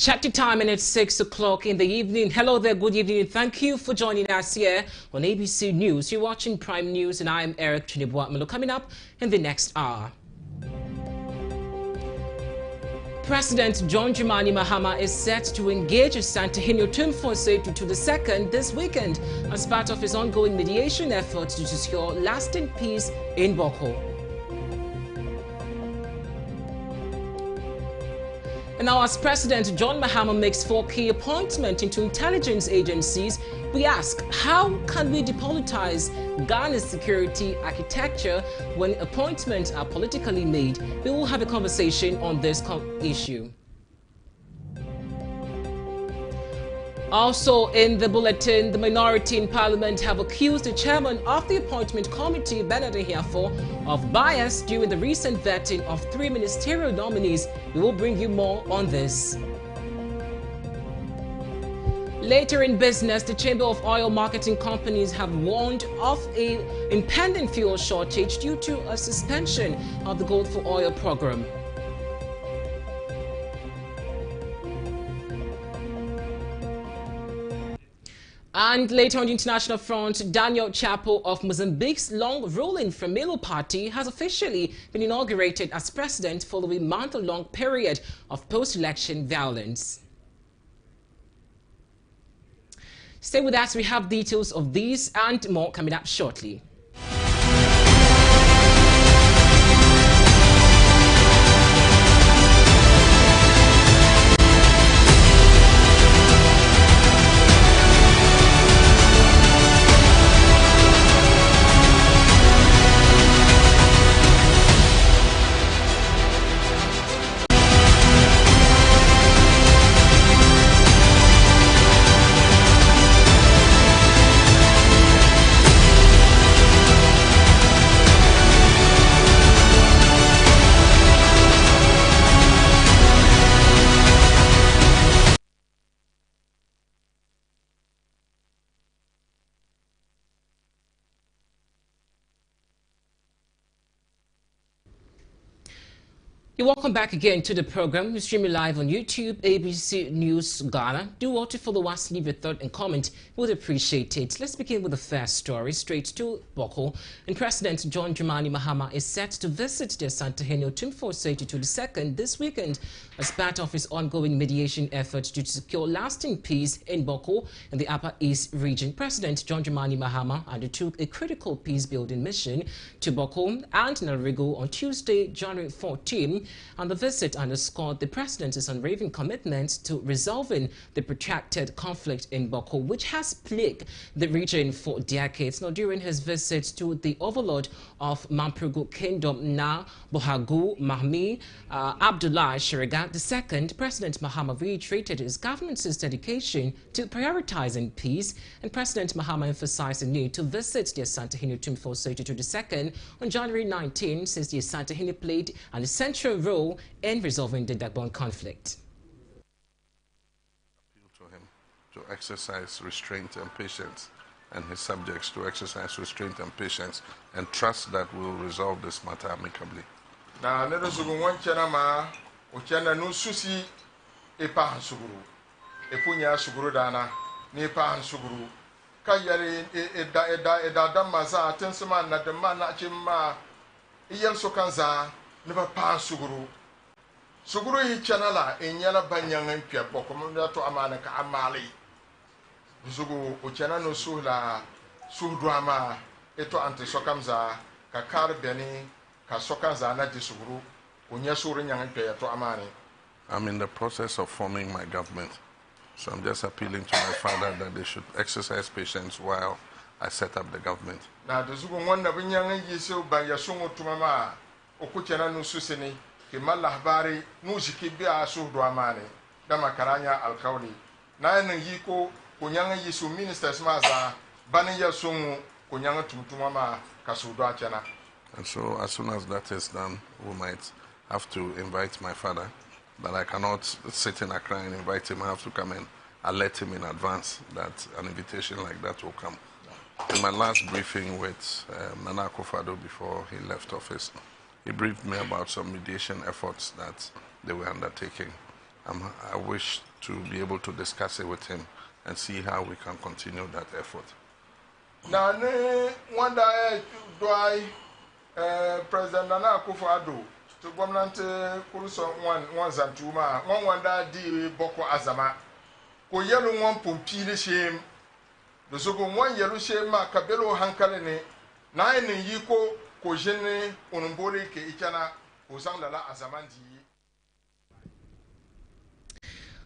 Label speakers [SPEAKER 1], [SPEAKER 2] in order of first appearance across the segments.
[SPEAKER 1] Check the time and it's 6 o'clock in the evening. Hello there, good evening. Thank you for joining us here on ABC News. You're watching Prime News and I'm Eric Chinibwatmalo. Coming up in the next hour. President John Dramani Mahama is set to engage Asantehene Otumfuo II this weekend as part of his ongoing mediation efforts to secure lasting peace in Bawku. And now, as President John Mahama makes 4 key appointments into intelligence agencies, we ask, how can we depolitize Ghana's security architecture when appointments are politically made? We will have a conversation on this issue. Also in the bulletin, the minority in Parliament have accused the chairman of the appointment committee, Bernard Ahiafo, of bias during the recent vetting of 3 ministerial nominees. We will bring you more on this. Later in business, the Chamber of Oil Marketing Companies have warned of an impending fuel shortage due to a suspension of the Gold for Oil program. And later on the international front, Daniel Chapo of Mozambique's long-ruling Frelimo party has officially been inaugurated as president following a month-long period of post-election violence. Stay with us, we have details of these and more coming up shortly. Welcome back again to the program. We stream live on YouTube, ABC News Ghana. Do want to follow us, leave your thought and comment. We would appreciate it. Let's begin with the first story, straight to Bawku. And President John Dramani Mahama is set to visit the Asantehene Otumfuo II this weekend as part of his ongoing mediation efforts to secure lasting peace in Bawku in the Upper East region. President John Dramani Mahama undertook a critical peace-building mission to Bawku and Narigou on Tuesday, January 14. And the visit underscored the president's unwavering commitment to resolving the protracted conflict in Bawku, which has plagued the region for decades. Now, during his visit to the overlord of Mampregu Kingdom, Na Bohagu Mahmi Abdullah Shariga II, President Mahama reiterated his government's dedication to prioritizing peace, and President Mahama emphasized the need to visit the Asantehene Otumfuo II on January 19, since the Asantehene played an essential role in resolving the Dagbon conflict.
[SPEAKER 2] Appeal to him to exercise restraint and patience, and his subjects to exercise restraint and patience, and trust that we will resolve this matter amicably.
[SPEAKER 3] Na nero sugu wanchana ma uchana no susi epa hansuguru epunya suguru dana ne epa hansuguru kayare eda damaza atensema na dema na chimma iyel sokanza ne pa suguru hi chanala enyala banyanga mpia bokomo to amana ka amali sugu uchana no suhla suhdrama eto ante sokamza ka karbeni.
[SPEAKER 2] I'm in the process of forming my government, so I'm just appealing to my father that they should exercise patience while I set up the government. And so as soon as that is done, we might have to invite my father. But I cannot sit in Accra and invite him. I have to come and alert him in advance that an invitation like that will come. In my last briefing with Nana Akufo-Addo before he left office, he briefed me about some mediation efforts that they were undertaking. I wish to be able to discuss it with him and see how we can continue that effort.
[SPEAKER 3] Now, one day, President Nana Akufo-Addo to government Kuruso one Zantuma, one day di Boko Azama. Ko yellow one pumpile shame. The second one yellow shame, Kabelo Hankalene, 9 yiko, ko jene, unumbori ke ikana, Ozangala Azamandi.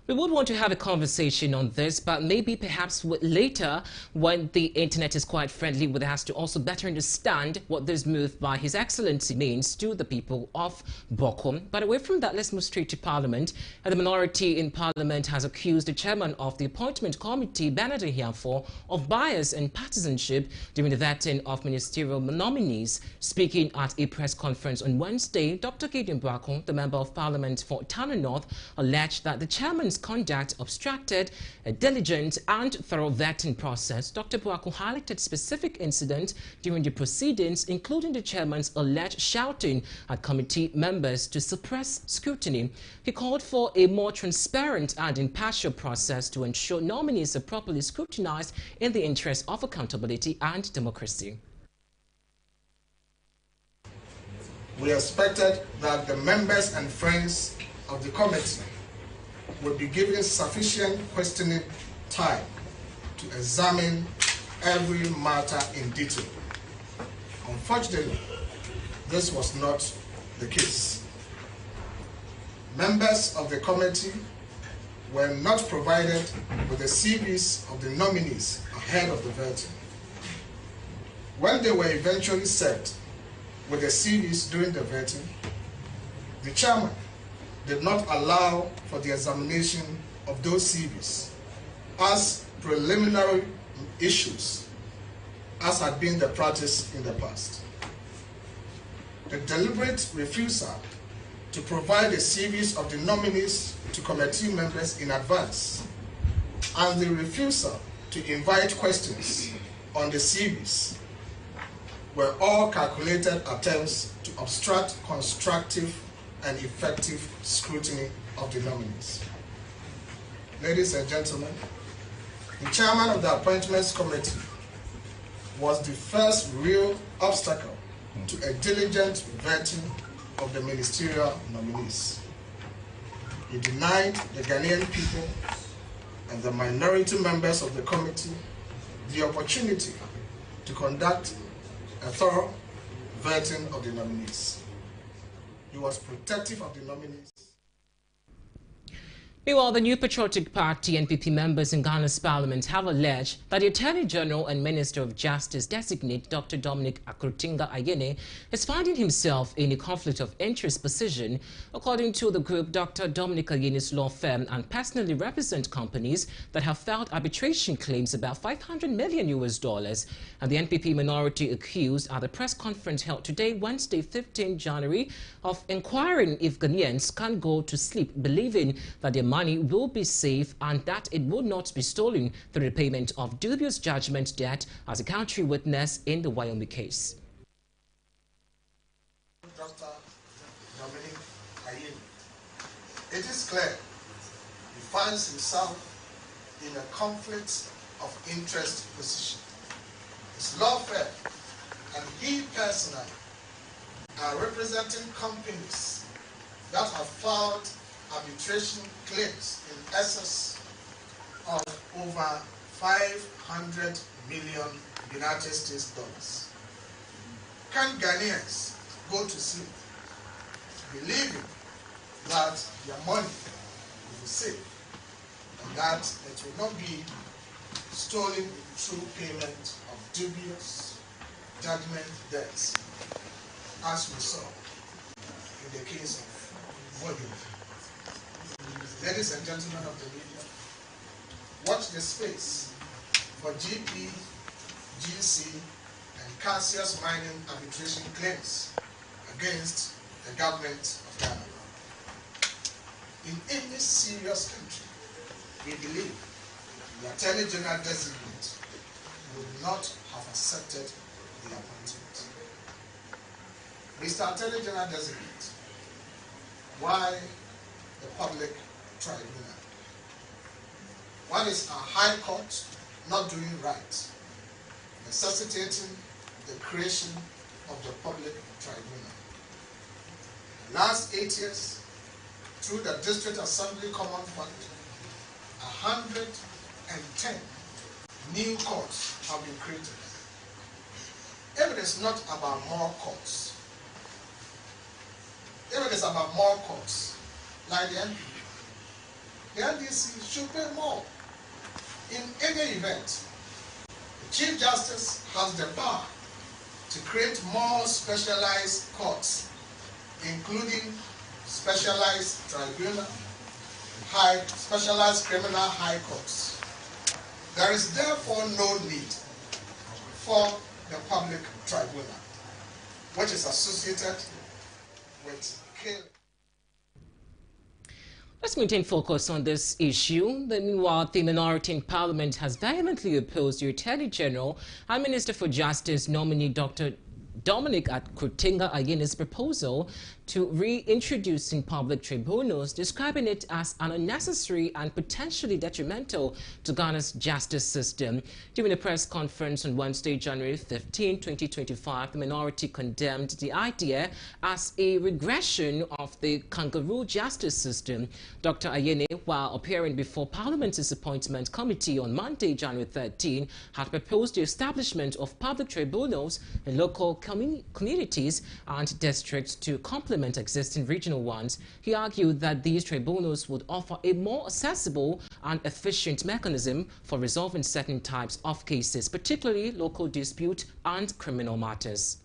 [SPEAKER 1] We would want to have a conversation on this, but maybe perhaps later when the internet is quite friendly with us to also better understand what this move by His Excellency means to the people of Bokom. But away from that, let's move straight to Parliament. And the minority in Parliament has accused the chairman of the Appointment Committee, Bernard Ahiampong, of bias and partisanship during the vetting of ministerial nominees. Speaking at a press conference on Wednesday, Dr. Gideon Boakong, the Member of Parliament for Tano North, alleged that the chairman's conduct obstructed a diligent and thorough vetting process. Dr. Boakong highlighted specific incidents during the proceedings, including the chairman's alleged shouting at committee members to suppress scrutiny. He called for a more transparent and impartial process to ensure nominees are properly scrutinized in the interest of accountability and democracy.
[SPEAKER 4] We expected that the members and friends of the committee will be given sufficient questioning time to examine every matter in detail. Unfortunately, this was not the case. Members of the committee were not provided with the CVs of the nominees ahead of the vetting. When they were eventually served with the CVs during the vetting, the chairman did not allow for the examination of those CVs as preliminary issues, as had been the practice in the past. The deliberate refusal to provide the CVs of the nominees to committee members in advance, and the refusal to invite questions on the CVs were all calculated attempts to obstruct constructive and effective scrutiny of the nominees. Ladies and gentlemen, the chairman of the Appointments Committee was the first real obstacle to a diligent vetting of the ministerial nominees. He denied the Ghanaian people and the minority members of the committee the opportunity to conduct a thorough vetting of the nominees. He was protective of the nominees.
[SPEAKER 1] Meanwhile, the New Patriotic Party NPP members in Ghana's parliament have alleged that the Attorney General and Minister of Justice designate Dr. Dominic Akuritinga Ayene is finding himself in a conflict of interest position. According to the group, Dr. Dominic Ayene's law firm and personally represent companies that have filed arbitration claims about $500 million and the NPP minority accused at the press conference held today, Wednesday, 15 January, of inquiring if Ghanaians can go to sleep believing that their money will be safe and that it will not be stolen through the payment of dubious judgment debt as a country witness in the Wyoming case.
[SPEAKER 4] Dr. Dominic Ayene, it is clear he finds himself in a conflict of interest position. His law firm and he personally are representing companies that have filed arbitration claims in excess of over $500 million United States dollars. Can Ghanaians go to sleep believing that their money will be safe and that it will not be stolen through payment of dubious judgment debts, as we saw in the case of Wyoming? Ladies and gentlemen of the media, watch the space for GP, GC, and Cassius mining arbitration claims against the government of Ghana. In any serious country, we believe the Attorney General designate would not have accepted the appointment. Mr. Attorney General designate, why the public tribunal? That is a high court not doing right, necessitating the creation of the public tribunal. The last 8 years, through the District Assembly Common Fund, 110 new courts have been created. If it is not about more courts, if it is about more courts, like the NDC should pay more. In any event, the Chief Justice has the power to create more specialized courts, including specialized tribunal, specialized criminal high courts. There is therefore no need for the public tribunal, which is associated with killing.
[SPEAKER 1] Let's maintain focus on this issue. Meanwhile, the minority in Parliament has vehemently opposed the Attorney General and Minister for Justice nominee Dr. Dominic Akrotinga-Ayene's proposal to reintroducing public tribunals, describing it as an unnecessary and potentially detrimental to Ghana's justice system. During a press conference on Wednesday, January 15, 2025, the minority condemned the idea as a regression of the kangaroo justice system. Dr. Ayene, while appearing before Parliament's Appointment Committee on Monday, January 13, had proposed the establishment of public tribunals in local communities and districts to complement existing regional ones. He argued that these tribunals would offer a more accessible and efficient mechanism for resolving certain types of cases, particularly local dispute and criminal matters.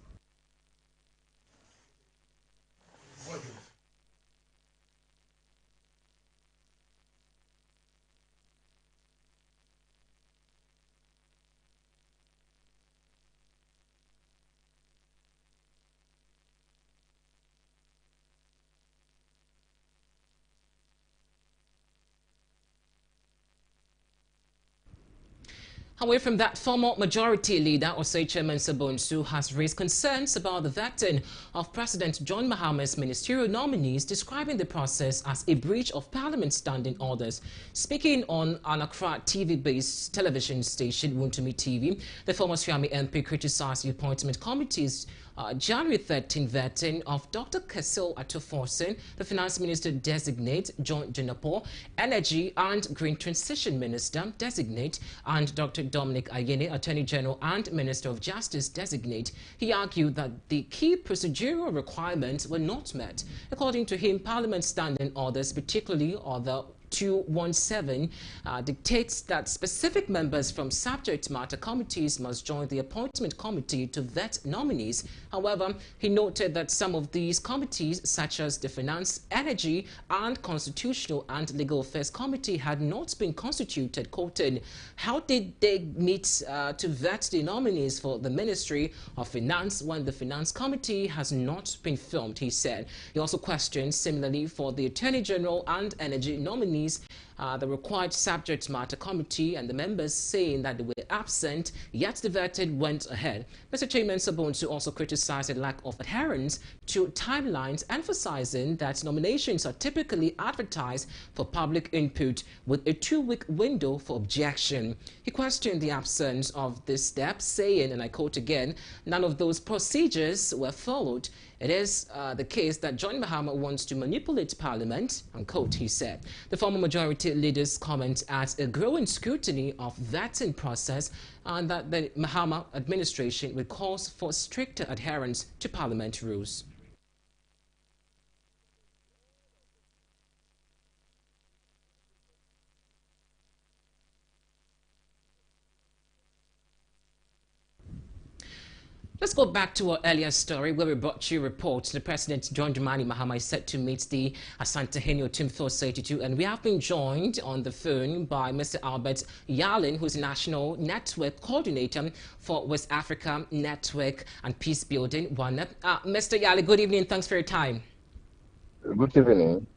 [SPEAKER 1] Away from that, former majority leader Osei Chairman Sabonsu has raised concerns about the vetting of President John Mahama's ministerial nominees, describing the process as a breach of Parliament's standing orders. Speaking on an Accra TV-based television station, Wuntumi TV, the former Swami MP criticized the appointment committee's January 13 vetting of Dr. Kessil Atuforsen, the Finance Minister designate, John Jinapo, Energy and Green Transition Minister designate, and Dr. Dominic Ayene, Attorney General and Minister of Justice designate. He argued that the key procedural requirements were not met. According to him, Parliament's standing orders, particularly Order 217, dictates that specific members from subject matter committees must join the appointment committee to vet nominees. However, he noted that some of these committees, such as the Finance, Energy and Constitutional and Legal Affairs Committee, had not been constituted, quoting, "How did they meet to vet the nominees for the Ministry of Finance when the Finance Committee has not been formed?" he said. He also questioned, similarly, for the Attorney General and Energy nominees, the required subject matter committee and the members saying that they were absent, yet the vetting went ahead. Mr. Chairman Sabonsu also criticized the lack of adherence to timelines, emphasizing that nominations are typically advertised for public input with a 2-week window for objection. He questioned the absence of this step, saying, and I quote again, "None of those procedures were followed. It is the case that John Mahama wants to manipulate Parliament," unquote, he said. The former majority leader's comment adds a growing scrutiny of vetting process and that the Mahama administration will call for stricter adherence to Parliament rules. Let's go back to our earlier story where we brought you reports. The President, John Dramani Mahama, is set to meet the Asantehene Otumfuo Osei, and we have been joined on the phone by Mr. Albert Yalin, who's National Network Coordinator for West Africa Network and Peace Building, WANEP. Mr. Yalin, good evening. Thanks for your time.
[SPEAKER 5] Good evening.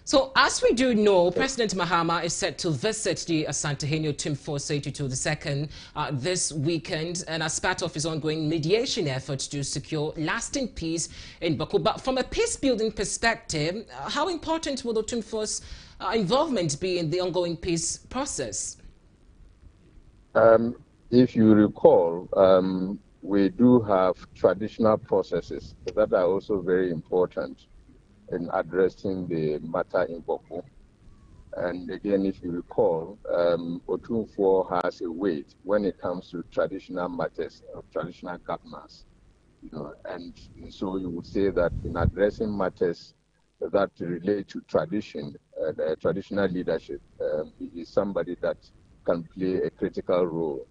[SPEAKER 1] So, as we do know, President Mahama is set to visit the Asantehene Otumfuo Osei II this weekend, and as part of his ongoing mediation efforts to secure lasting peace in Bako. But from a peace-building perspective, how important will Otumfuo's involvement be in the ongoing peace process?
[SPEAKER 5] If you recall, we do have traditional processes that are also very important in addressing the matter in Boko. And again, if you recall, Otumfuo has a weight when it comes to traditional matters of traditional governance. And so you would say that in addressing matters that relate to tradition, traditional leadership, he is somebody that can play a critical role.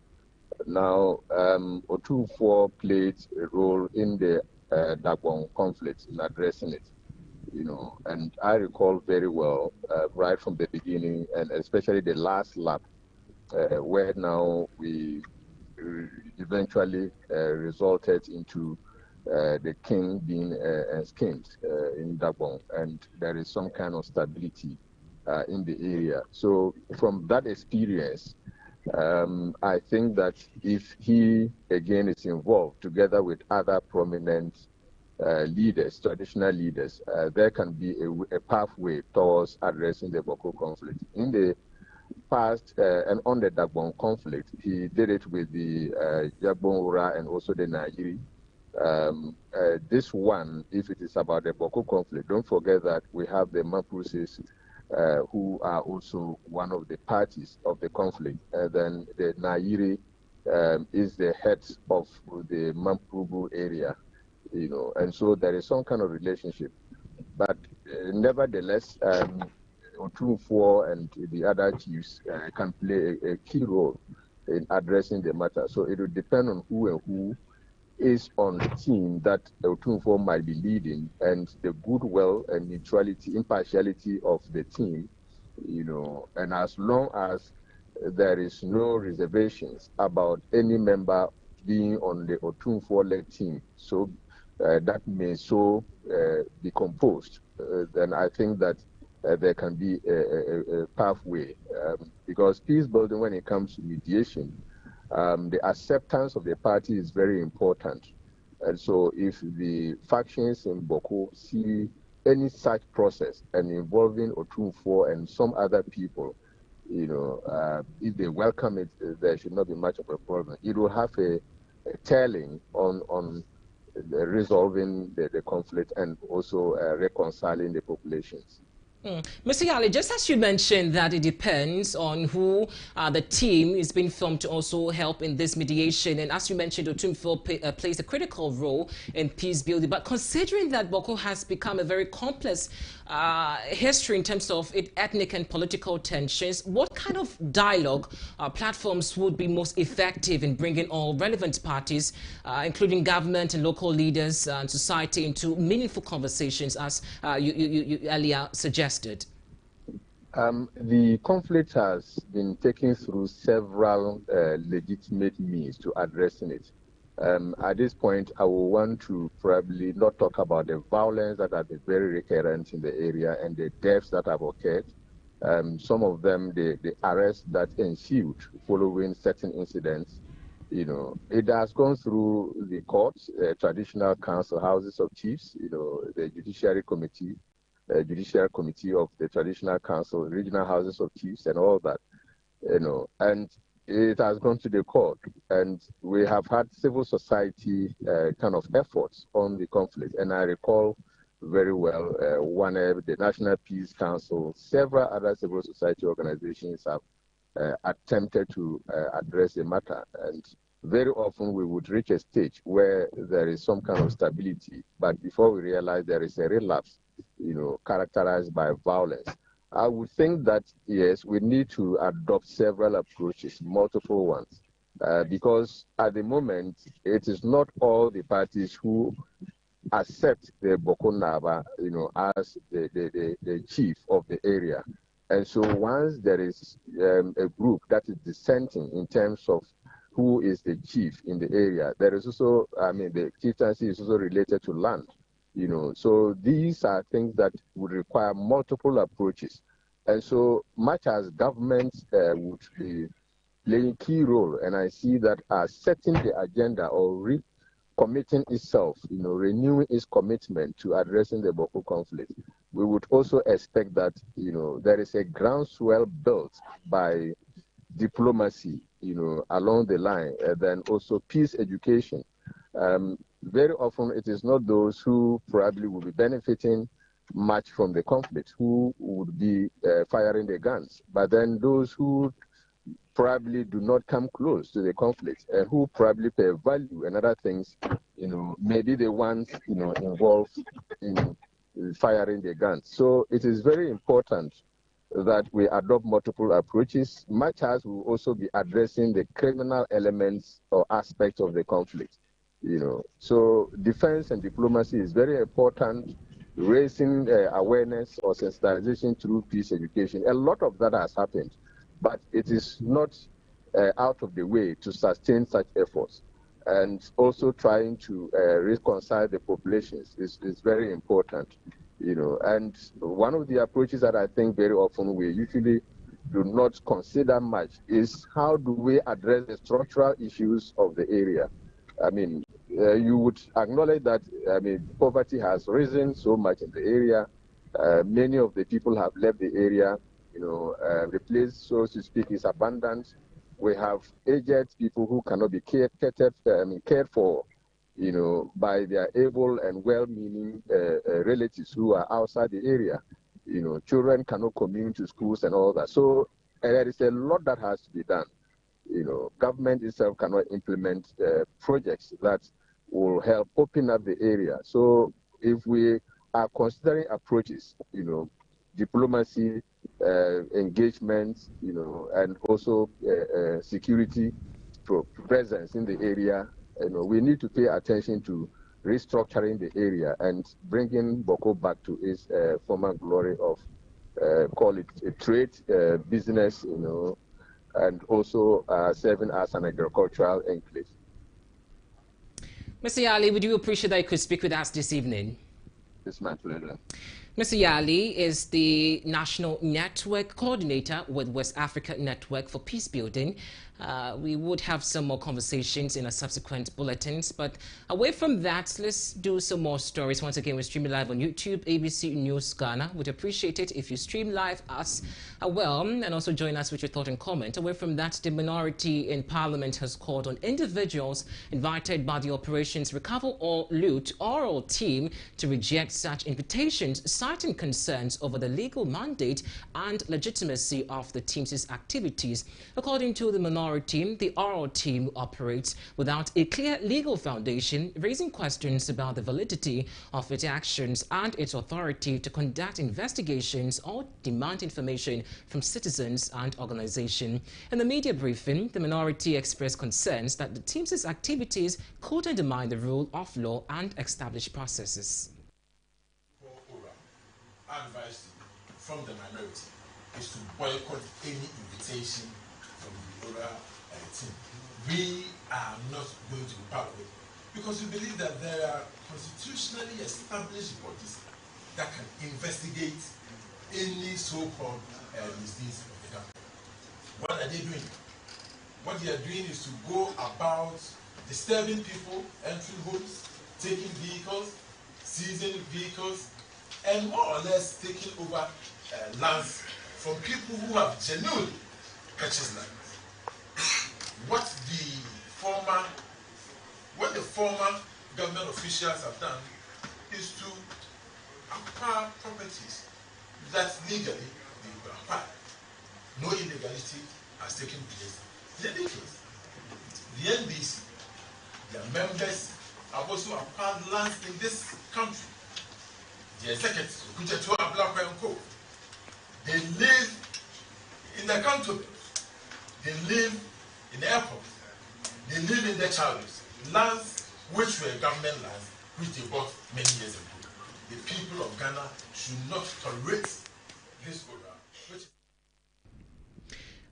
[SPEAKER 5] Now, Otumfuo played a role in the Dagbon conflict in addressing it, and I recall very well right from the beginning, and especially the last lap, where now we eventually resulted into the king being skinned in Dagbon, and there is some kind of stability in the area. So from that experience, I think that if he again is involved together with other prominent leaders, traditional leaders, there can be a pathway towards addressing the Boko conflict. In the past, and on the Dagbon conflict, he did it with the Jagbon Ura and also the Nairi. This one, if it is about the Boko conflict, don't forget that we have the Mapuses, who are also one of the parties of the conflict. Then the Nairi is the head of the Mampubu area, and so there is some kind of relationship. But nevertheless, Otumfuo and the other chiefs can play a key role in addressing the matter. So it will depend on who is on the team that Otumfuo might be leading, and the goodwill and neutrality, impartiality of the team, and as long as there is no reservations about any member being on the Otumfuo-led team, so that may be composed, then I think that there can be a pathway, because peace building, when it comes to mediation, the acceptance of the party is very important. And so if the factions in Boko see any such process and involving Otumfuo and some other people, if they welcome it, there should not be much of a problem. It will have a telling on resolving the conflict and also reconciling the populations.
[SPEAKER 1] Mr. Yali, just as you mentioned that it depends on who the team is being formed to also help in this mediation, and as you mentioned, Otumfuo plays a critical role in peace building, but considering that Boko has become a very complex history in terms of its ethnic and political tensions, what kind of dialogue platforms would be most effective in bringing all relevant parties, including government and local leaders and society, into meaningful conversations, as you earlier suggested?
[SPEAKER 5] The conflict has been taken through several legitimate means to addressing it. At this point, I will want to probably not talk about the violence that have been very recurrent in the area and the deaths that have occurred. Some of them, the arrests that ensued following certain incidents. It has gone through the courts, traditional council, houses of chiefs, the judiciary committee of the traditional council, regional houses of chiefs, and all that, and it has gone to the court, and we have had civil society kind of efforts on the conflict. And I recall very well the National Peace Council, several other civil society organizations have attempted to address the matter, and very often we would reach a stage where there is some kind of stability, but before we realize there is a relapse, characterized by violence. I would think that, yes, we need to adopt several approaches, multiple ones, because at the moment, it is not all the parties who accept the Boko Naba, as the chief of the area. And so once there is a group that is dissenting in terms of who is the chief in the area, there is also, the chieftaincy is also related to land. So these are things that would require multiple approaches. And so much as governments would be playing key role, and I see that as setting the agenda or committing itself, renewing its commitment to addressing the Boko conflict, we would also expect that, there is a groundswell built by diplomacy, along the line, and then also peace education. Very often it is not those who probably will be benefiting much from the conflict who would be firing the guns, but then those who probably do not come close to the conflict and who probably pay value and other things, maybe the ones, involved in firing the guns. So it is very important that we adopt multiple approaches, much as we will also be addressing the criminal elements or aspects of the conflict. So defense and diplomacy is very important, raising awareness or sensitization through peace education. A lot of that has happened, but it is not out of the way to sustain such efforts. And also trying to reconcile the populations is very important. And one of the approaches that I think very often we usually do not consider much is how do we address the structural issues of the area. I mean, you would acknowledge that, poverty has risen so much in the area. Many of the people have left the area, the place, so to speak, is abandoned. We have aged people who cannot be cared for, by their able and well-meaning relatives who are outside the area. Children cannot commute to schools and all that. So there is a lot that has to be done. Government itself cannot implement projects that will help open up the area. So if we are considering approaches, diplomacy, engagement, and also security presence in the area, we need to pay attention to restructuring the area and bringing Boko back to its former glory of, call it a trade, business, and also serving as an agricultural enclave.
[SPEAKER 1] Mr. Yali, we do appreciate that you could speak with us this evening.
[SPEAKER 5] It's my pleasure.
[SPEAKER 1] Mr. Yali is the National Network Coordinator with West Africa Network for Peace Building. We would have some more conversations in our subsequent bulletins, but away from that, let's do some more stories. Once again, we're streaming live on YouTube, ABC News Ghana. Would appreciate it if you stream live us well, and also join us with your thought and comment. Away from that, the minority in Parliament has called on individuals invited by the Operations Recover or Loot oral team to reject such invitations, citing concerns over the legal mandate and legitimacy of the team's activities. According to the minority team, the oral team operates without a clear legal foundation, raising questions about the validity of its actions and its authority to conduct investigations or demand information from citizens and organizations. In the media briefing, the minority expressed concerns that the team's activities could undermine the rule of law and established processes.
[SPEAKER 6] Advice from the minority is to boycott any invitation from the oral team. We are not going to be part of it because we believe that there are constitutionally established bodies that can investigate any so-called misdeeds of the government. What are they doing? What they are doing is to go about disturbing people, entering homes, taking vehicles, seizing vehicles, and more or less taking over lands from people who have genuinely purchased land. What the former government officials have done is to acquire properties that legally they were acquired. No illegality has taken place. In any case, the NDC, their members have also acquired lands in this country. The executives, Kuchetua, Ablakwa and Co. They live in the cantonment. They live in the airport. They live in the childhood. Lands which were government lands, which they bought many years ago. The people of Ghana should not tolerate this program.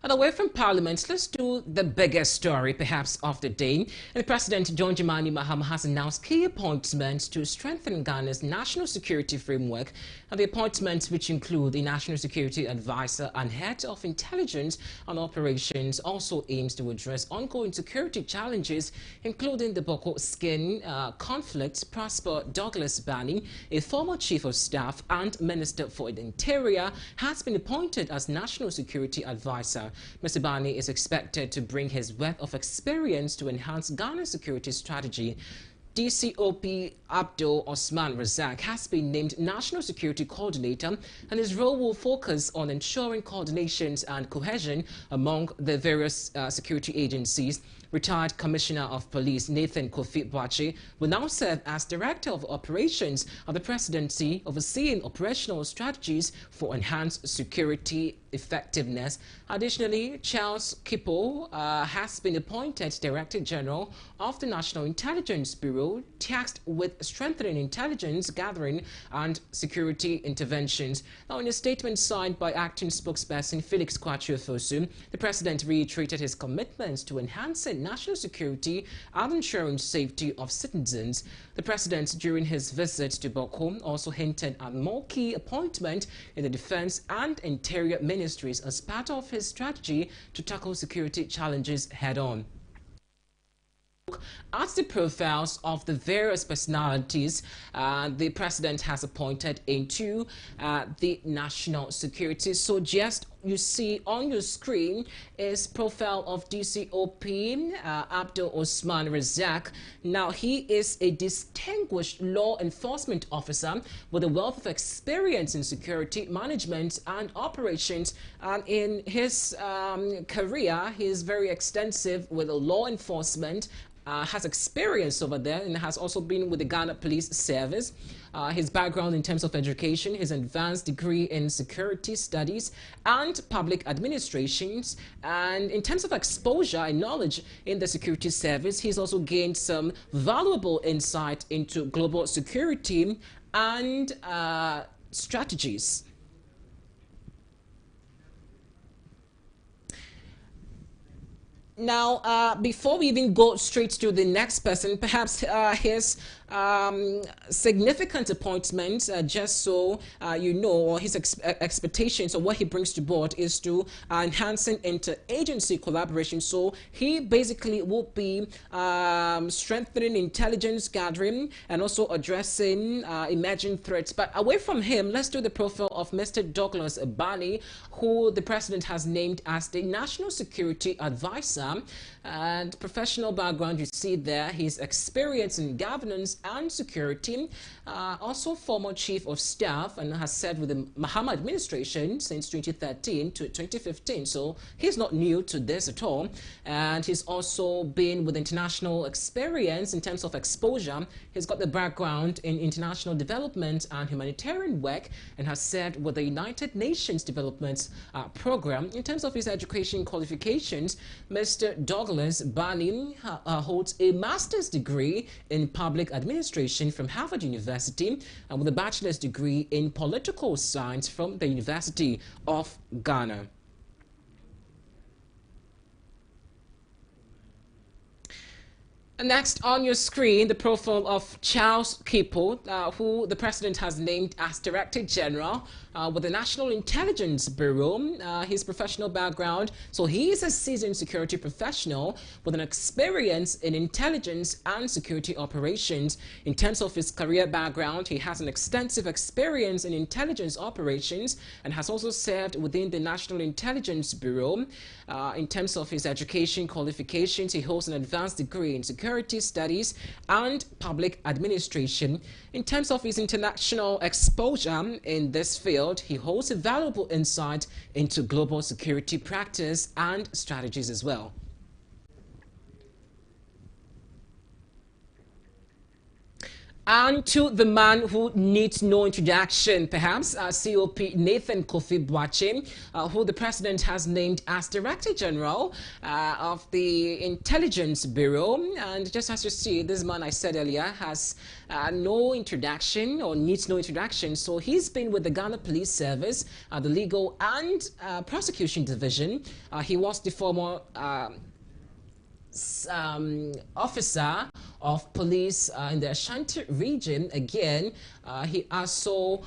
[SPEAKER 1] And away from Parliament, let's do the biggest story, perhaps, of the day. And President John Dramani Mahama has announced key appointments to strengthen Ghana's national security framework. And the appointments, which include the National Security Advisor and Head of Intelligence and Operations, also aims to address ongoing security challenges, including the Boko skin conflict. Prosper Douglas Bani, a former Chief of Staff and Minister for the Interior, has been appointed as National Security Advisor. Mr. Bani is expected to bring his wealth of experience to enhance Ghana's security strategy. DCOP Abdul Osman Razak has been named National Security Coordinator, and his role will focus on ensuring coordinations and cohesion among the various security agencies. Retired Commissioner of Police Nathan Kofi Boakye will now serve as Director of Operations of the Presidency, overseeing operational strategies for enhanced security effectiveness. Additionally, Charles Kipo has been appointed Director General of the National Intelligence Bureau, tasked with strengthening intelligence gathering and security interventions. Now, in a statement signed by acting spokesperson Felix Kwakye Ofosu, the President reiterated his commitments to enhancing national security and ensuring safety of citizens. The President, during his visit to Boko, also hinted at more key appointment in the Defense and Interior Ministries as part of his strategy to tackle security challenges head-on. At the profiles of the various personalities the President has appointed into the national security. So just you see on your screen is profile of DCOP Abdul Osman Razak. Now, he is a distinguished law enforcement officer with a wealth of experience in security management and operations. And in his career, he is very extensive with law enforcement. Has experience over there and has also been with the Ghana Police Service. His background in terms of education, his advanced degree in security studies and public administrations, and in terms of exposure and knowledge in the security service, he's also gained some valuable insight into global security and strategies. Now, before we even go straight to the next person, perhaps his significant appointment, just so you know, or his expectations or what he brings to board is to enhancing interagency collaboration. So he basically will be strengthening intelligence gathering and also addressing emerging threats. But away from him, let's do the profile of Mr. Douglas Bani, who the President has named as the National Security Advisor. And professional background, you see there, his experience in governance and security, also former Chief of Staff, and has served with the Mahama administration since 2013 to 2015. So he's not new to this at all. And he's also been with international experience in terms of exposure. He's got the background in international development and humanitarian work, and has served with the United Nations Development Program. In terms of his education qualifications, Mr. Douglas Bani holds a master's degree in public administration from Harvard University and with a bachelor's degree in political science from the University of Ghana. Next on your screen, the profile of Charles Kipo, who the President has named as Director General with the National Intelligence Bureau. His professional background, so he is a seasoned security professional with an experience in intelligence and security operations. In terms of his career background, he has an extensive experience in intelligence operations and has also served within the National Intelligence Bureau. In terms of his education qualifications, he holds an advanced degree in security studies and public administration. In terms of his international exposure in this field, he holds a valuable insight into global security practice and strategies as well. And to the man who needs no introduction, perhaps, COP Nathan Kofi Boakye, who the president has named as Director General of the Intelligence Bureau. And just as you see, this man I said earlier has no introduction or needs no introduction. So he's been with the Ghana Police Service, the Legal and Prosecution Division. He was the former officer of police in the Ashanti region. Again, he also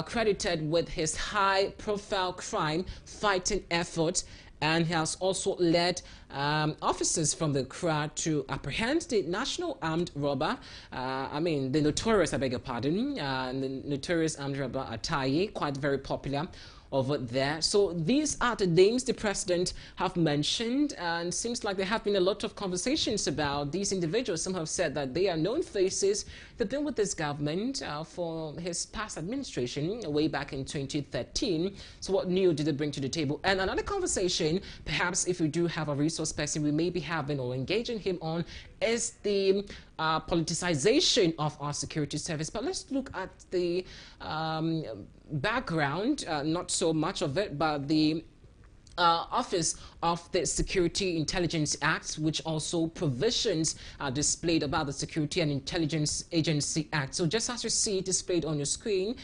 [SPEAKER 1] credited with his high-profile crime-fighting efforts, and he has also led officers from the crowd to apprehend the national armed robber, the notorious, I beg your pardon, the notorious armed robber Ataye, quite very popular over there. So these are the names the president have mentioned, and seems like there have been a lot of conversations about these individuals. Some have said that they are known faces. They've been with this government for his past administration way back in 2013. So what new did they bring to the table? And another conversation, perhaps if we do have a resource person we may be having or engaging him on, is the politicization of our security service. But let's look at the background, not so much of it, but the Office of the Security Intelligence Act, which also provisions are displayed about the Security and Intelligence Agency Act. So just as you see displayed on your screen,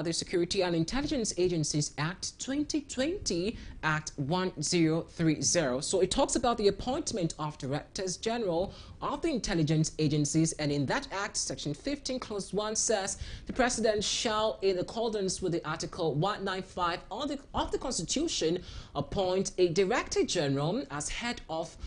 [SPEAKER 1] the Security and Intelligence Agencies Act 2020, Act 1030. So it talks about the appointment of Directors General of the intelligence agencies, and in that act, Section 15, Clause 1 says the President shall, in accordance with the Article 195 of the Constitution, appoint a Director General as head of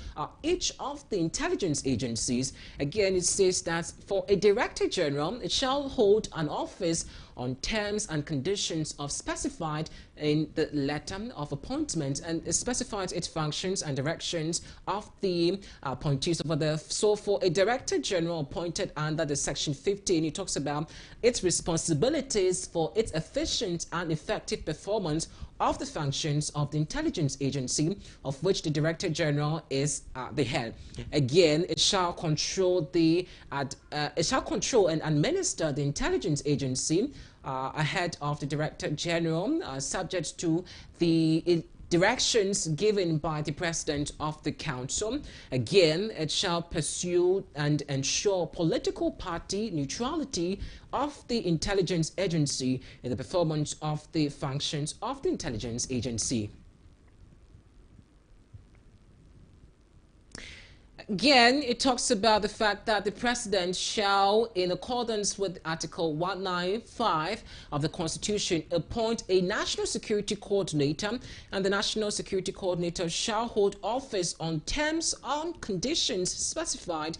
[SPEAKER 1] each of the intelligence agencies. Again, it says that for a Director General, it shall hold an office on terms and conditions of specified in the letter of appointment, and it specifies its functions and directions of the appointees over there. So for a Director General appointed under the Section 15, it talks about its responsibilities for its efficient and effective performance of the functions of the intelligence agency, of which the Director General is the head. Again, it shall control and administer the intelligence agency ahead of the Director General, subject to the directions given by the President of the Council. Again, it shall pursue and ensure political party neutrality of the intelligence agency in the performance of the functions of the intelligence agency. Again, it talks about the fact that the President shall, in accordance with Article 195 of the Constitution, appoint a National Security Coordinator, and the National Security Coordinator shall hold office on terms and conditions specified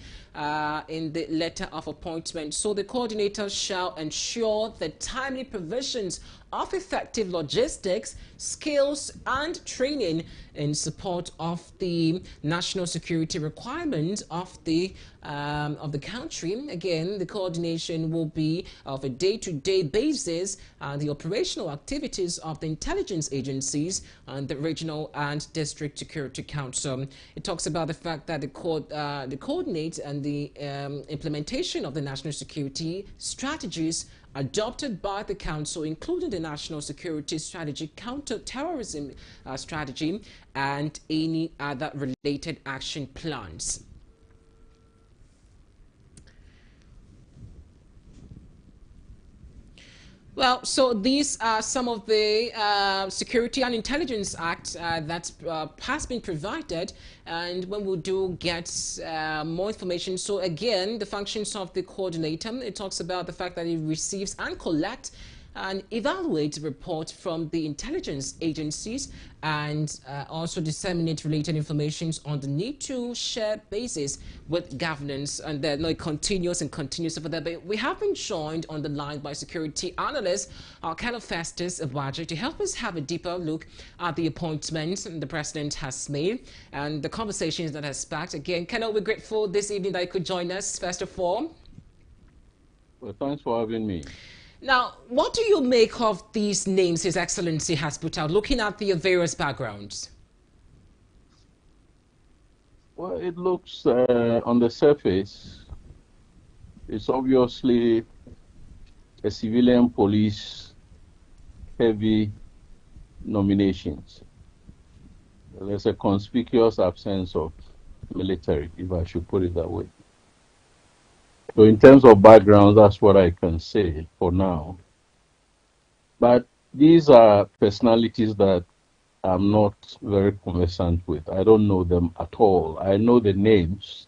[SPEAKER 1] in the letter of appointment. So the coordinator shall ensure the timely provisions of effective logistics, skills, and training in support of the national security requirements of the country. Again, the coordination will be of a day-to-day basis, the operational activities of the intelligence agencies and the regional and district security council. It talks about the fact that the coordinate and the implementation of the national security strategies adopted by the Council, including the National Security Strategy, Counter-Terrorism Strategy, and any other related action plans. Well, so these are some of the Security and Intelligence Act that has been provided, and when we do get more information, so again, the functions of the coordinator, it talks about the fact that it receives and collects and evaluate reports from the intelligence agencies, and also disseminate related information on the need to share basis with governance. And then it continues over there. But we have been joined on the line by security analyst Kenneth Festus Awaji to help us have a deeper look at the appointments the president has made and the conversations that has sparked. Again, Kenneth, we're grateful this evening that you could join us, first of all.
[SPEAKER 5] Well, thanks for having me.
[SPEAKER 1] Now, what do you make of these names His Excellency has put out, looking at the various backgrounds?
[SPEAKER 5] Well, it looks on the surface, it's obviously a civilian police heavy nominations. There's a conspicuous absence of military, if I should put it that way. So in terms of background, that's what I can say for now. But these are personalities that I'm not very conversant with. I don't know them at all. I know the names.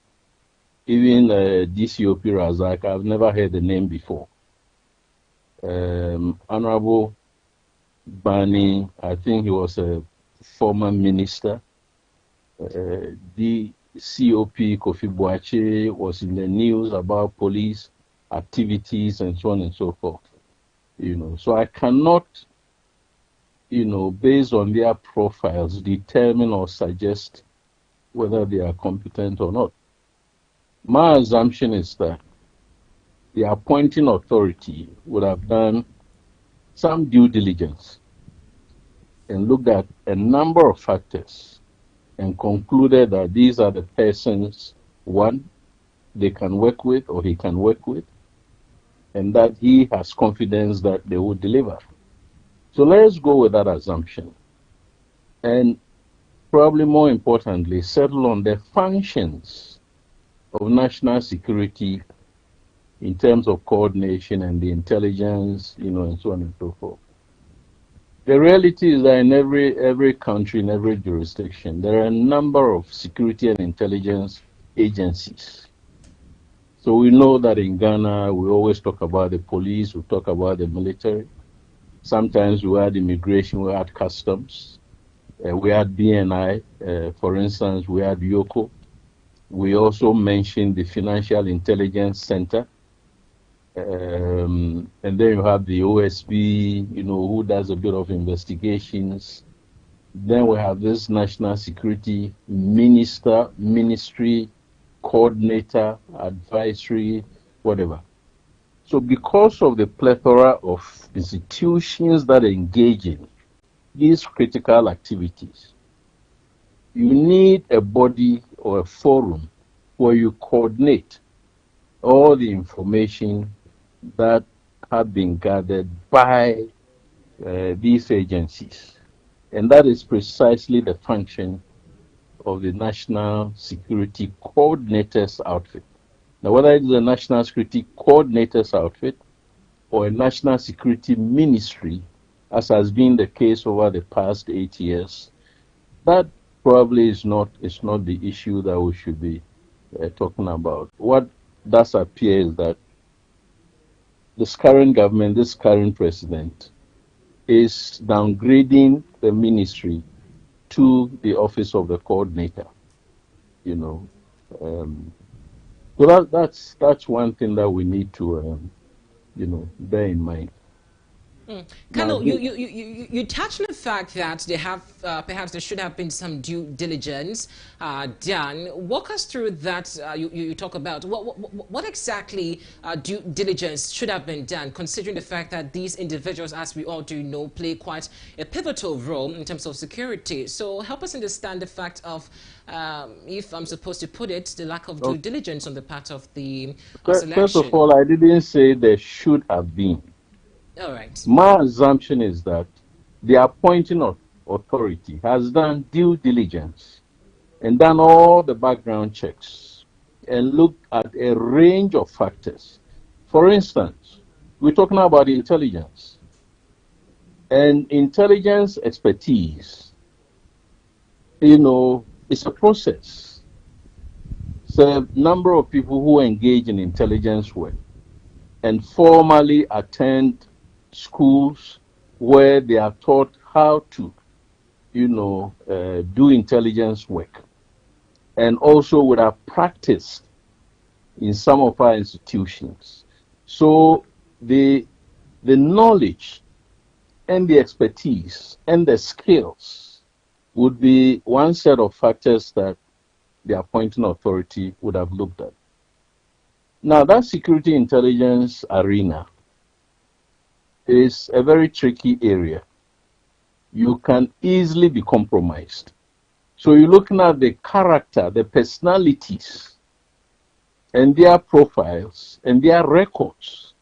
[SPEAKER 5] Even DCOP Razak, I've never heard the name before. Honorable Bani, I think he was a former minister. DCOP Kofi Boache was in the news about police activities and so on and so forth. So I cannot, based on their profiles, determine or suggest whether they are competent or not. My assumption is that the appointing authority would have done some due diligence and looked at a number of factors and concluded that these are the persons, one, they can work with or he can work with, and that he has confidence that they will deliver. So let's go with that assumption. And probably more importantly, settle on the functions of national security in terms of coordination and the intelligence, and so on and so forth. The reality is that in every country, in every jurisdiction, there are a number of security and intelligence agencies. So we know that in Ghana, we always talk about the police, we talk about the military. Sometimes we had immigration, we had customs, we had BNI, for instance, we had YOCO. We also mentioned the Financial Intelligence Center. And then you have the OSB, who does a bit of investigations. Then we have this National Security Ministry, coordinator, advisory, whatever. So because of the plethora of institutions that engage in these critical activities, you need a body or a forum where you coordinate all the information that have been gathered by these agencies. And that is precisely the function of the National Security Coordinators Outfit. Now, whether it is a National Security Coordinators Outfit or a National Security Ministry, as has been the case over the past 8 years, that probably is not the issue that we should be talking about. What does appear is that this current government, this current president, is downgrading the ministry to the office of the coordinator. So that's one thing that we need to bear in mind.
[SPEAKER 1] Colonel, you touched on the fact that they have perhaps there should have been some due diligence done. Walk us through that. You talk about what exactly due diligence should have been done, considering the fact that these individuals, as we all do know, play quite a pivotal role in terms of security. So help us understand the fact of, if I'm supposed to put it, the lack of due diligence on the part of the selection.
[SPEAKER 5] First of all, I didn't say there should have been.
[SPEAKER 1] All right.
[SPEAKER 5] My assumption is that the appointing authority has done due diligence and done all the background checks and looked at a range of factors. For instance, we're talking about intelligence. And intelligence expertise, it's a process. So a number of people who engage in intelligence work and formally attend schools where they are taught how to, do intelligence work, and also would have practiced in some of our institutions. So the knowledge and the expertise and the skills would be one set of factors that the appointing authority would have looked at. Now, that security intelligence arena is a very tricky area. You can easily be compromised. So you're looking at the character, the personalities and their profiles and their records.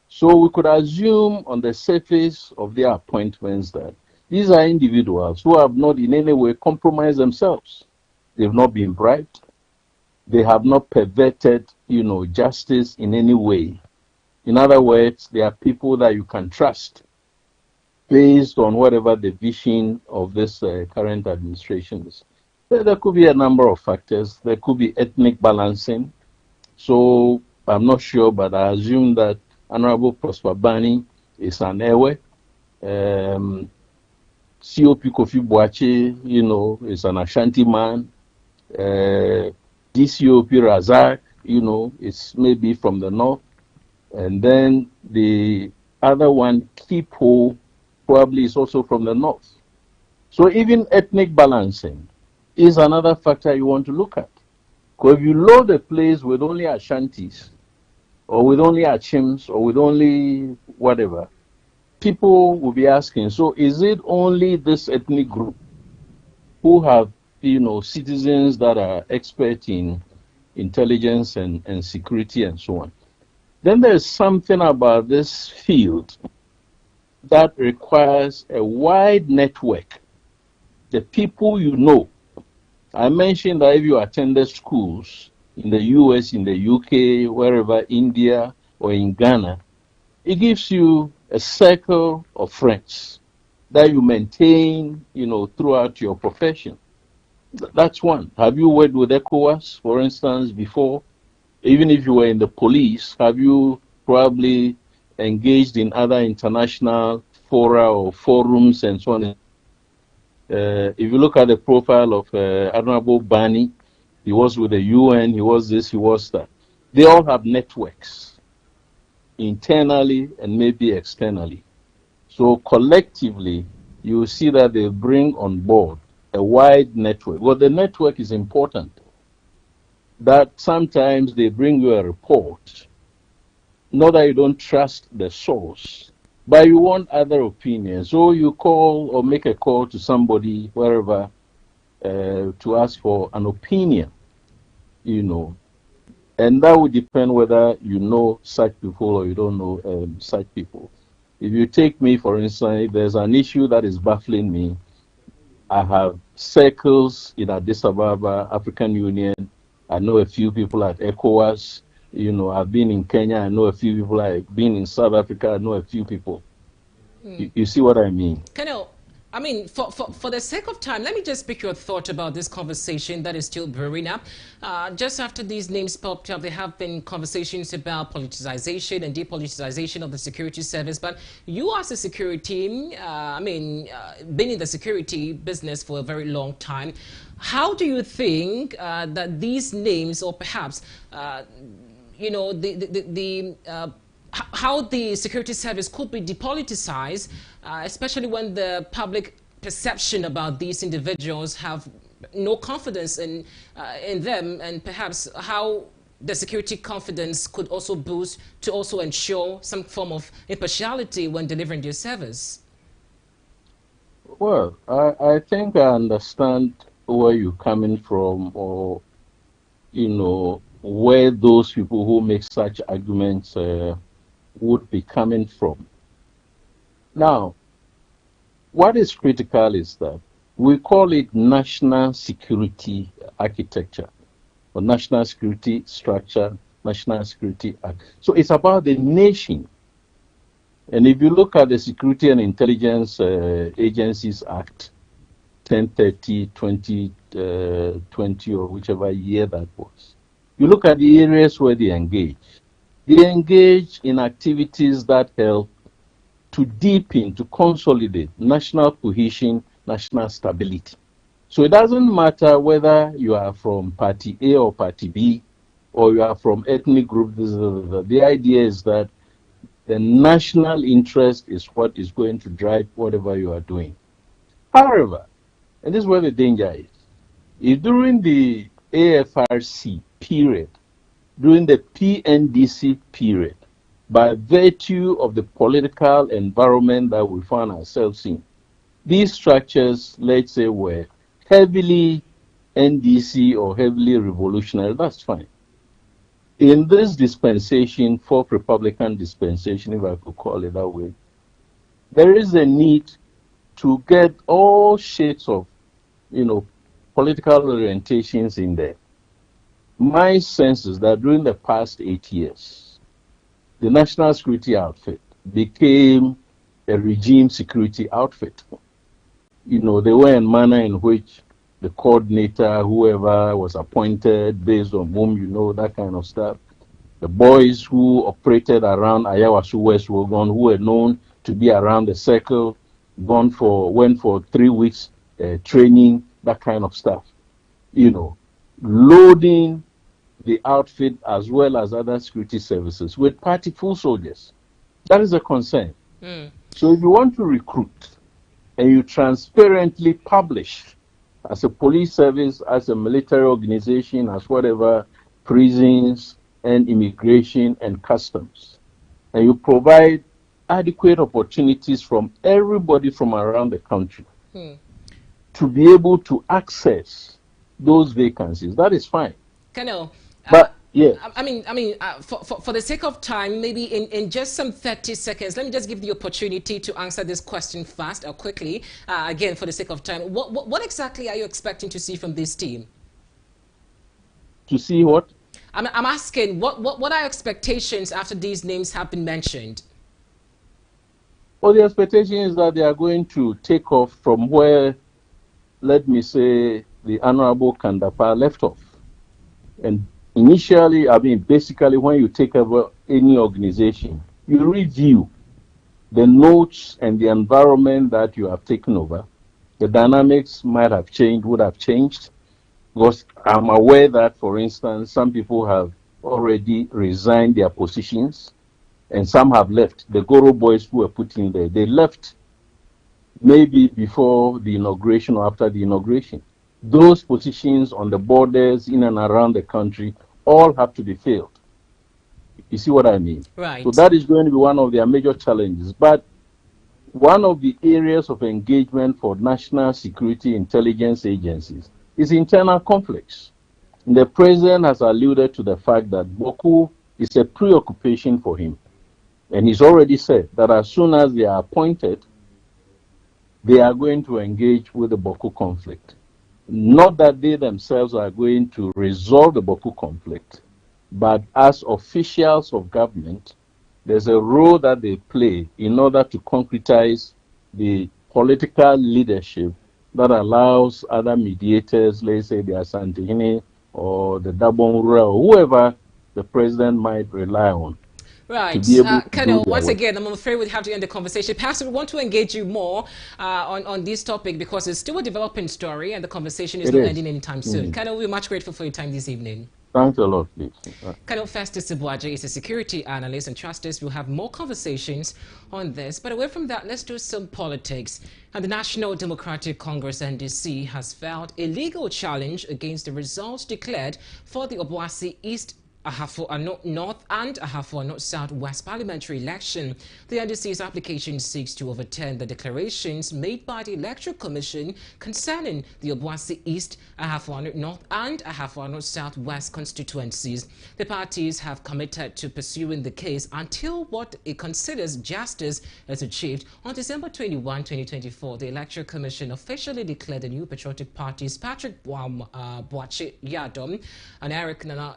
[SPEAKER 5] So we could assume on the surface of their appointments that these are individuals who have not in any way compromised themselves. They've not been bribed. They have not perverted, justice in any way. In other words, they are people that you can trust based on whatever the vision of this current administration is. There could be a number of factors. There could be ethnic balancing. So I'm not sure, but I assume that Honorable Prosper Bani is an Ewe. COP Kofi Boache, is an Ashanti man. DCOP Razak, is maybe from the north. And then the other one, Kipo, probably is also from the north. So even ethnic balancing is another factor you want to look at. Because if you load a place with only Ashantis, or with only Achims, or with only whatever, people will be asking, so is it only this ethnic group who have, citizens that are expert in intelligence and security and so on? Then there's something about this field that requires a wide network. The people you know. I mentioned that if you attended schools in the US, in the UK, wherever, India, or in Ghana, it gives you a circle of friends that you maintain, throughout your profession. That's one. Have you worked with ECOWAS, for instance, before? Even if you were in the police, have you probably engaged in other international fora or forums and so on? If you look at the profile of Honorable Bani, he was with the UN, he was this, he was that. They all have networks, internally and maybe externally. So collectively, you will see that they bring on board a wide network. Well, the network is important. That sometimes they bring you a report, not that you don't trust the source, but you want other opinions. So you call or make a call to somebody, wherever, to ask for an opinion, And that would depend whether you know such people or you don't know such people. If you take me, for instance, if there's an issue that is baffling me, I have circles in Addis Ababa, African Union. I know a few people at ECOWAS. I've been in Kenya. I know a few people. I've been in South Africa. I know a few people. You see what I mean?
[SPEAKER 1] Colonel, for the sake of time, let me just pick your thought about this conversation that is still brewing up. Just after these names popped up, there have been conversations about politicization and depoliticization of the security service. But you as a security team, been in the security business for a very long time, how do you think that these names, or perhaps, how the security service could be depoliticized, especially when the public perception about these individuals have no confidence in them, and perhaps how the security confidence could also boost to also ensure some form of impartiality when delivering their service?
[SPEAKER 5] Well, I think I understand where you're coming from, or, where those people who make such arguments would be coming from. Now, what is critical is that we call it national security architecture, or national security structure, national security act. So it's about the nation. And if you look at the Security and Intelligence Agencies Act, 1030, 2020, or whichever year that was, you look at the areas where they engage. They engage in activities that help to deepen, to consolidate national cohesion, national stability. So it doesn't matter whether you are from party A or party B, or you are from ethnic group. The idea is that the national interest is what is going to drive whatever you are doing. However, and this is where the danger is, if during the AFRC period, during the PNDC period, by virtue of the political environment that we found ourselves in, these structures, let's say, were heavily NDC or heavily revolutionary, that's fine. in this dispensation, fourth Republican dispensation, if I could call it that way, there is a need to get all shades of, political orientations in there. My sense is that during the past 8 years, the National Security Outfit became a regime security outfit. There were a manner in which the coordinator, whoever was appointed based on whom, that kind of stuff. The boys who operated around Ayawasu West Wogon, who were known to be around the circle, went for 3 weeks training, that kind of stuff. Loading the outfit as well as other security services with party full soldiers. That is a concern. So if you want to recruit and you transparently publish as a police service, as a military organization, as whatever, prisons and immigration and customs, and you provide adequate opportunities from everybody from around the country to be able to access those vacancies, that is fine.
[SPEAKER 1] Colonel,
[SPEAKER 5] but yeah,
[SPEAKER 1] for the sake of time, maybe in just some 30 seconds, let me just give the opportunity to answer this question fast or quickly. Again, for the sake of time, what exactly are you expecting to see from this team?
[SPEAKER 5] To see what?
[SPEAKER 1] I'm asking, what are your expectations after these names have been mentioned?
[SPEAKER 5] Well, the expectation is that they are going to take off from where, let me say, the Honorable Kandapa left off. And initially, basically, when you take over any organization, you review the notes and the environment that you have taken over. The dynamics might have changed, would have changed. Because I'm aware that, for instance, some people have already resigned their positions and some have left. The Goro boys who were put in there, they left maybe before the inauguration or after the inauguration. Those positions on the borders in and around the country all have to be filled. You see what I mean?
[SPEAKER 1] Right.
[SPEAKER 5] So that is going to be one of their major challenges. But one of the areas of engagement for national security intelligence agencies is internal conflicts. And the president has alluded to the fact that Boku is a preoccupation for him. And he's already said that as soon as they are appointed, they are going to engage with the Boku conflict. Not that they themselves are going to resolve the Boku conflict, but as officials of government, there's a role that they play in order to concretize the political leadership that allows other mediators, let's say the Asantehene or the Dabongra or whoever the president might rely on.
[SPEAKER 1] Right. Colonel, once again, I'm afraid we'd have to end the conversation. Pastor, we want to engage you more on this topic because it's still a developing story and the conversation is not ending anytime soon. Colonel, we're much grateful for your time this evening.
[SPEAKER 5] Thanks a lot, please.
[SPEAKER 1] Colonel Festus Sibuaje is a security analyst, and trust us, we'll have more conversations on this. But away from that, let's do some politics. And the National Democratic Congress, NDC, has filed a legal challenge against the results declared for the Obuasi East, Ahafo North and Ahafo Southwest parliamentary election. The NDC's application seeks to overturn the declarations made by the Electoral Commission concerning the Obuasi East, Ahafo North and Ahafo Southwest constituencies. The parties have committed to pursuing the case until what it considers justice is achieved. On December 21, 2024, the Electoral Commission officially declared the new patriotic parties Patrick Boache Yadom and Eric Nana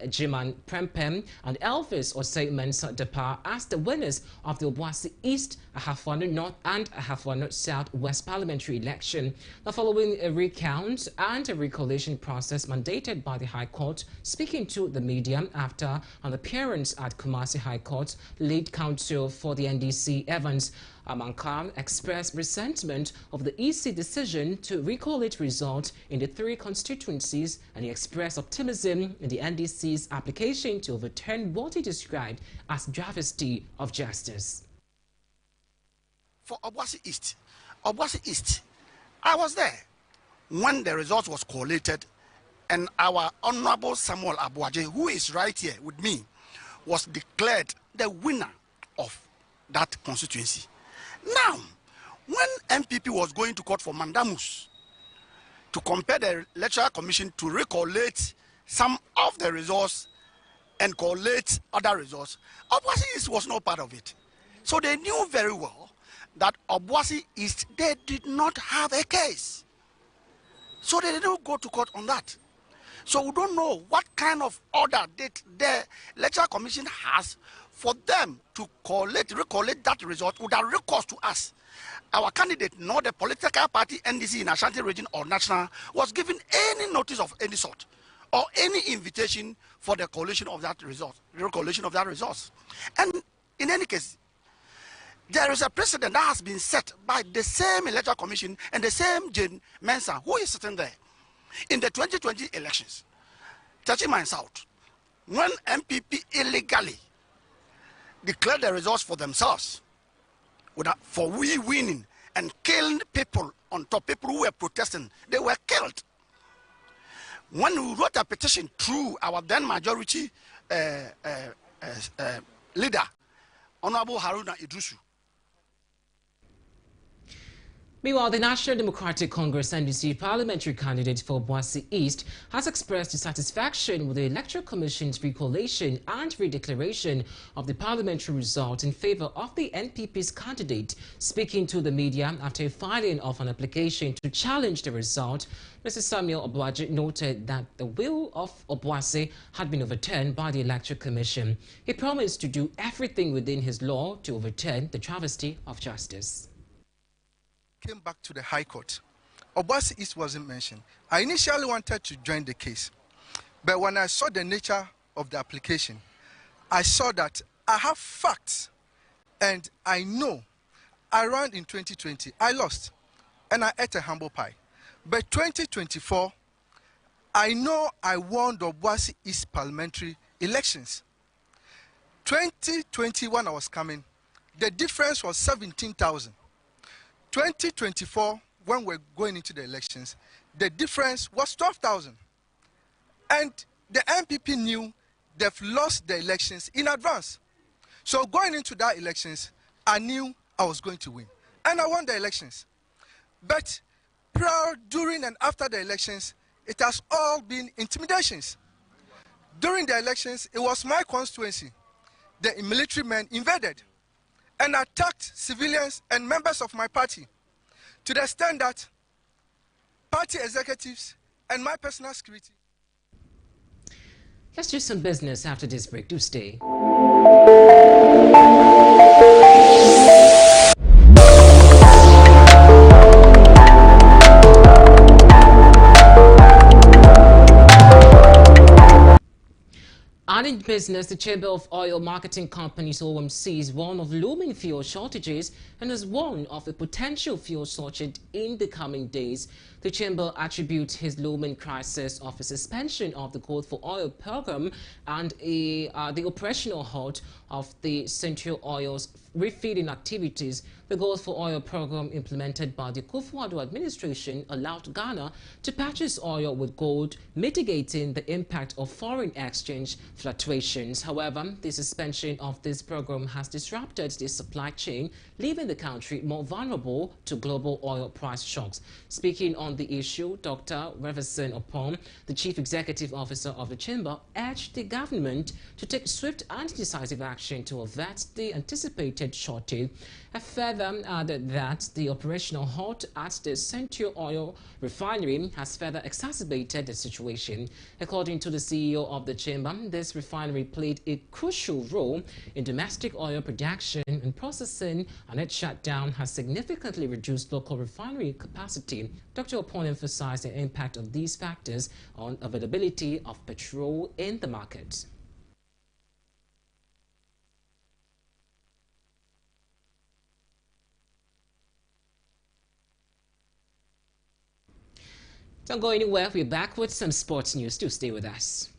[SPEAKER 1] Jiman Prempem and Elvis Osei Mensah Depar as the winners of the Obuasi East, Ahafo North and Ahafo Southwest parliamentary election. Now, following a recount and a recollation process mandated by the High Court, speaking to the media after an appearance at Kumasi High Court, lead counsel for the NDC, Evans Amankar, expressed resentment of the EC decision to recollate results in the 3 constituencies, and he expressed optimism in the NDC's application to overturn what he described as travesty of justice.
[SPEAKER 7] For Obuasi East, I was there when the result was collated, and our Honorable Samuel Abuaje, who is right here with me, was declared the winner of that constituency. Now, when MPP was going to court for mandamus to compel the Electoral Commission to recollate some of the results and collate other results, Obuasi East was not part of it. So they knew very well that Obuasi East, they did not have a case. So they didn't go to court on that. So we don't know what kind of order the Electoral Commission has for them to recollect that result without recourse to us. Our candidate, not the political party NDC in Ashanti region or national, was given any notice of any sort or any invitation for the collation of that result, recollection of that result. And in any case, there is a precedent that has been set by the same Electoral Commission and the same Jane Mensah, who is sitting there. In the 2020 elections, Techiman South, when MPP illegally declared the results for themselves, for we winning and killing people on top, people who were protesting, they were killed. When we wrote a petition through our then majority leader, Honorable Haruna Idrisu.
[SPEAKER 1] Meanwhile, the National Democratic Congress NDC parliamentary candidate for Obuasi East has expressed dissatisfaction with the Electoral Commission's recollation and redeclaration of the parliamentary result in favor of the NPP's candidate. Speaking to the media after a filing of an application to challenge the result, Mr. Samuel Obwaje noted that the will of Obuasi had been overturned by the Electoral Commission. He promised to do everything within his law to overturn the travesty of justice.
[SPEAKER 8] Came back to the High Court. Obuasi East wasn't mentioned. I initially wanted to join the case, but when I saw the nature of the application, I saw that I have facts, and I know I ran in 2020, I lost, and I ate a humble pie. But 2024, I know I won the Obuasi East parliamentary elections. 2021 I was coming, the difference was 17,000. 2024, when we're going into the elections, the difference was 12,000. And the MPP knew they've lost the elections in advance. So going into that elections, I knew I was going to win. And I won the elections. But prior, during, and after the elections, it has all been intimidations. During the elections, it was my constituency. The military men invaded and attacked civilians and members of my party, to the extent that party executives and my personal security.
[SPEAKER 1] Let's do some business after this break. Do stay. And in business, the Chamber of Oil Marketing Companies, OMC, is warned of looming fuel shortages and is warned of a potential fuel shortage in the coming days. The Chamber attributes his looming crisis of a suspension of the Gold for Oil program and the operational halt of the Central Oil's refeeding activities. The Gold for Oil program implemented by the Akufo-Addo administration allowed Ghana to purchase oil with gold, mitigating the impact of foreign exchange fluctuations. However, the suspension of this program has disrupted the supply chain, leaving the country more vulnerable to global oil price shocks. Speaking on the issue, Dr. Reverson Opon, the Chief Executive Officer of the Chamber, urged the government to take swift and decisive action to avert the anticipated shortage. A further added that the operational halt at the Central Oil refinery has further exacerbated the situation. According to the CEO of the Chamber, this refinery played a crucial role in domestic oil production and processing, and its shutdown has significantly reduced local refinery capacity. Dr. Opon emphasized the impact of these factors on availability of petrol in the market. Don't go anywhere. We're back with some sports news. Do stay with us.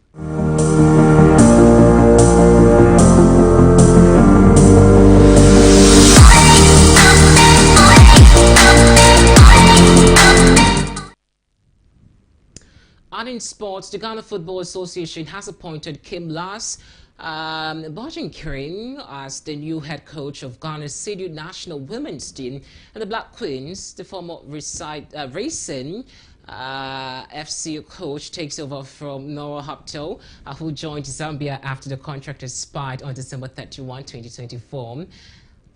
[SPEAKER 1] And in sports, the Ghana Football Association has appointed Kim Las Bojankirin as the new head coach of Ghana's senior national women's team, and the Black Queens, the former racing FC coach takes over from Nora Hopto, who joined Zambia after the contract expired on December 31, 2024.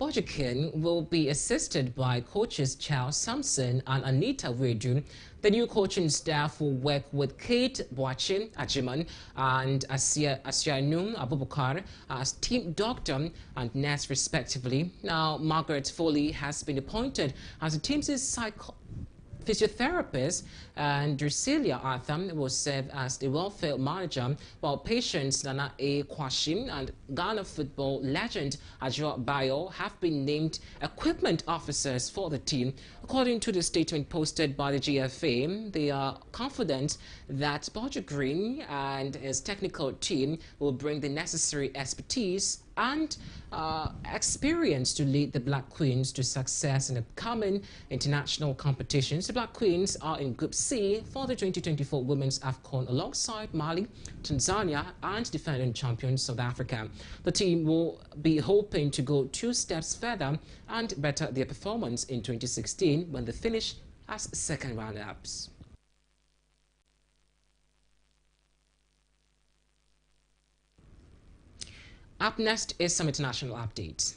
[SPEAKER 1] Bojakin will be assisted by coaches Charles Sampson and Anita Wedu. The new coaching staff will work with Kate Boachin Ajiman and Asianum Abubakar as team doctor and nurse respectively. Now, Margaret Foley has been appointed as the team's physiotherapist, and Drusilia Arthur will serve as the welfare manager, while Patience Nana A. Kwashim and Ghana football legend Ajo Bayo have been named equipment officers for the team. According to the statement posted by the GFA, they are confident that Bojo Green and his technical team will bring the necessary expertise and experience to lead the Black Queens to success in upcoming international competitions. The Black Queens are in Group C for the 2024 Women's AFCON alongside Mali, Tanzania and defending champion South Africa. The team will be hoping to go 2 steps further and better their performance in 2016 when they finish as second runner-ups. Up next is some international updates.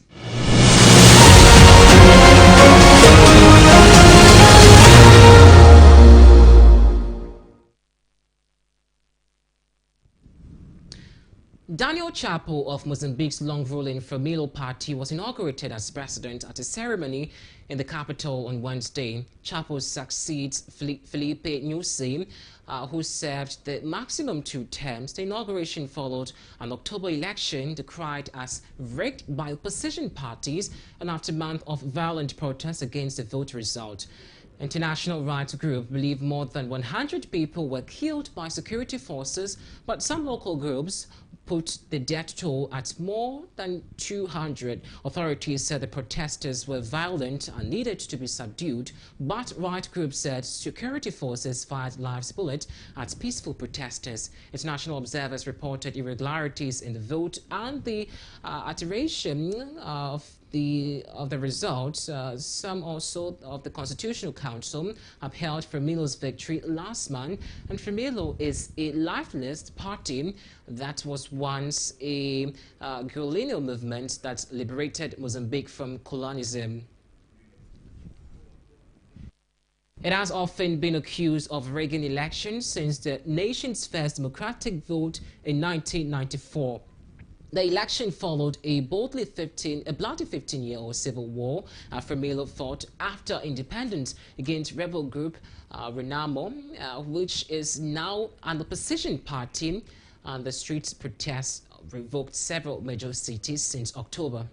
[SPEAKER 1] Daniel Chapo of Mozambique's long-ruling Frelimo party was inaugurated as president at a ceremony in the capital on Wednesday. Chapo succeeds Felipe Nyusi, who served the maximum 2 terms. The inauguration followed an October election decried as rigged by opposition parties and after a month of violent protests against the vote result. International rights groups believe more than 100 people were killed by security forces, but some local groups put the death toll at more than 200. Authorities said the protesters were violent and needed to be subdued, but right groups said security forces fired live bullets at peaceful protesters. International observers reported irregularities in the vote and the alteration of the results. Some also of the Constitutional Council upheld Frelimo's victory last month, and Frelimo is a lifeless party that was once a guerrilla movement that liberated Mozambique from colonialism. It has often been accused of rigging elections since the nation's first democratic vote in 1994. The election followed a bloody 15-year-old civil war. Frelimo fought after independence against rebel group Renamo, which is now an opposition party. The street protests revoked several major cities since October.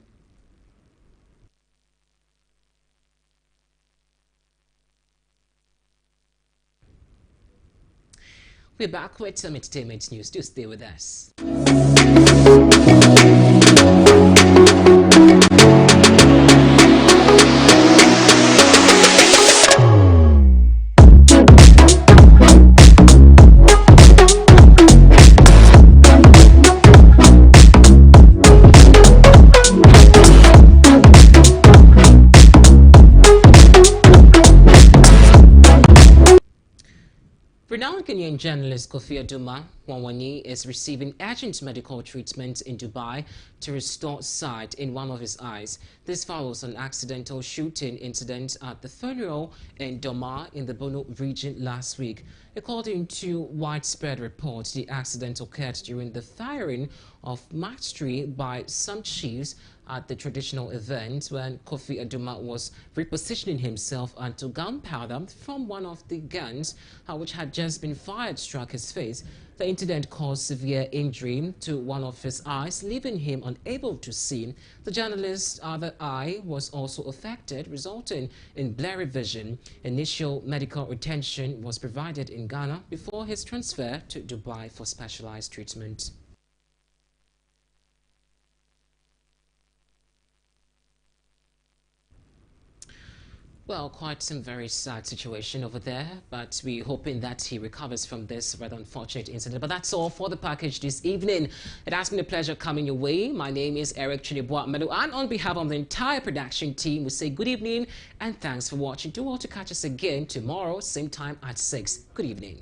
[SPEAKER 1] We're back with some entertainment news. Do stay with us. Renowned Kenyan journalist Kofi Aduma Wawani is receiving urgent medical treatment in Dubai to restore sight in one of his eyes. This follows an accidental shooting incident at the funeral in Doma in the Bono region last week. According to widespread reports, the accident occurred during the firing of mastery by some chiefs at the traditional event when Kofi Aduma was repositioning himself until gunpowder from one of the guns which had just been fired struck his face. The incident caused severe injury to one of his eyes, leaving him unable to see. The journalist's other eye was also affected, resulting in blurry vision. Initial medical attention was provided in Ghana before his transfer to Dubai for specialized treatment. Well, quite some very sad situation over there, but we're hoping that he recovers from this rather unfortunate incident. But that's all for the package this evening. It has been a pleasure coming your way. My name is Eric Chinibwa Melu, and on behalf of the entire production team, we say good evening and thanks for watching. Do well to catch us again tomorrow, same time at 6. Good evening.